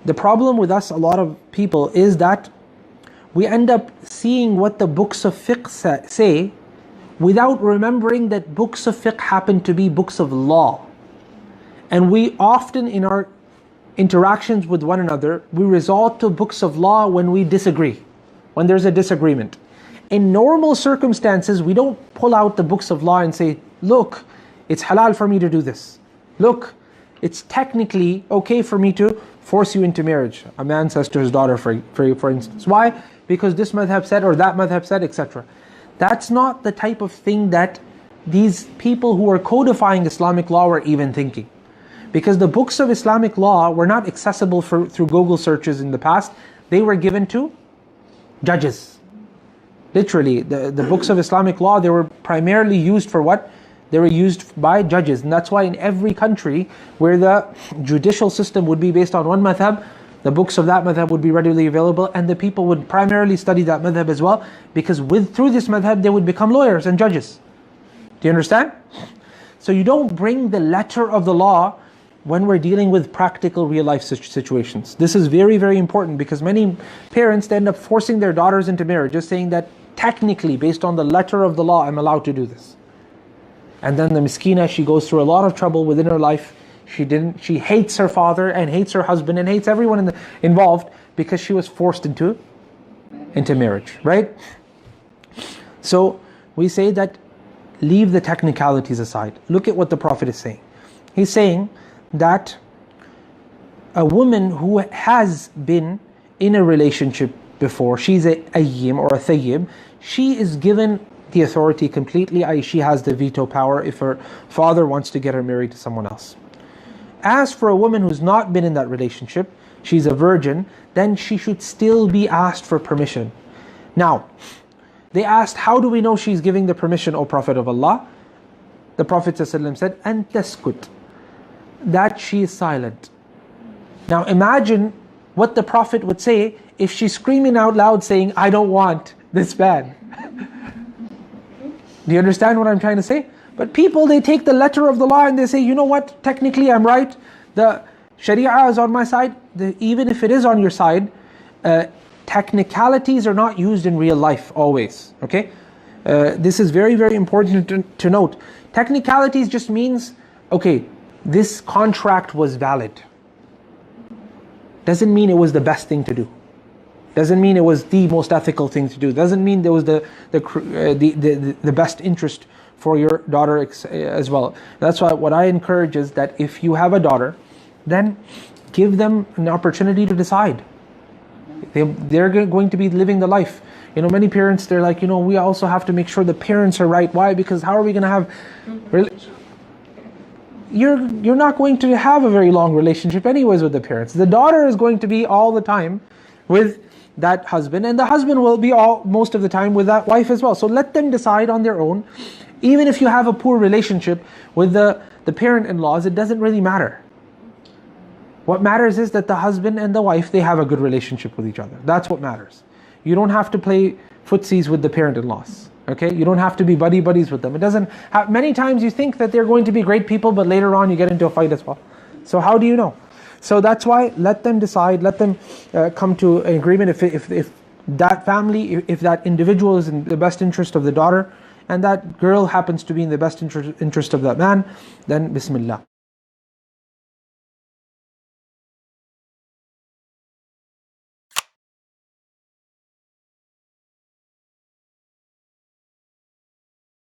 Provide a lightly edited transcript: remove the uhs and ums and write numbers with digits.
The problem with us, a lot of people, is that we end up seeing what the books of fiqh say without remembering that books of fiqh happen to be books of law. And we often, in our interactions with one another, we resort to books of law when we disagree, when there's a disagreement. In normal circumstances, we don't pull out the books of law and say, look, it's halal for me to do this. Look, it's technically okay for me to force you into marriage. A man says to his daughter, for instance. Why? Because this madhab said, or that madhab said, etc. That's not the type of thing that these people who are codifying Islamic law were even thinking. Because the books of Islamic law were not accessible through Google searches in the past. They were given to judges. Literally, the books of Islamic law, they were primarily used for what? They were used by judges. And that's why in every country where the judicial system would be based on one madhab, the books of that madhab would be readily available, and the people would primarily study that madhab as well, because through this madhab they would become lawyers and judges. Do you understand? So you don't bring the letter of the law when we're dealing with practical real life situations. This is very, very important, because many parents, they end up forcing their daughters into marriage, just saying that technically, based on the letter of the law, I'm allowed to do this. And then the miskina, she goes through a lot of trouble within her life. She hates her father and hates her husband and hates everyone involved, because she was forced into marriage, right? So we say that leave the technicalities aside. Look at what the Prophet is saying. He's saying that a woman who has been in a relationship before, she's a ayyim or a thayyib, she is given the authority completely, i.e. she has the veto power if her father wants to get her married to someone else. As for a woman who's not been in that relationship, she's a virgin, then she should still be asked for permission. Now, they asked, how do we know she's giving the permission, O Prophet of Allah? The Prophet ﷺ said, "An taskut," that she is silent. Now imagine what the Prophet would say if she's screaming out loud saying, I don't want this man. Do you understand what I'm trying to say? But people, they take the letter of the law and they say, you know what, technically I'm right, the Sharia is on my side. Even if it is on your side, technicalities are not used in real life always, okay? This is very, very important to note. Technicalities just means, okay, this contract was valid. Doesn't mean it was the best thing to do. Doesn't mean it was the most ethical thing to do. Doesn't mean there was the best interest for your daughter as well. That's why what I encourage is that if you have a daughter, then give them an opportunity to decide. They're going to be living the life. You know, many parents, they're like, you know, we also have to make sure the parents are right. Why? Because how are we going to have... You're not going to have a very long relationship anyways with the parents. The daughter is going to be all the time with that husband, and the husband will be most of the time with that wife as well. So let them decide on their own. Even if you have a poor relationship with the parent-in-laws, it doesn't really matter. What matters is that the husband and the wife, they have a good relationship with each other. That's what matters. You don't have to play footsies with the parent-in-laws. Okay, you don't have to be buddies with them. It doesn't have, many times you think that they're going to be great people, but later on you get into a fight as well. So how do you know? So that's why let them decide, let them come to an agreement. If that family, if that individual is in the best interest of the daughter, and that girl happens to be in the best interest of that man, then Bismillah.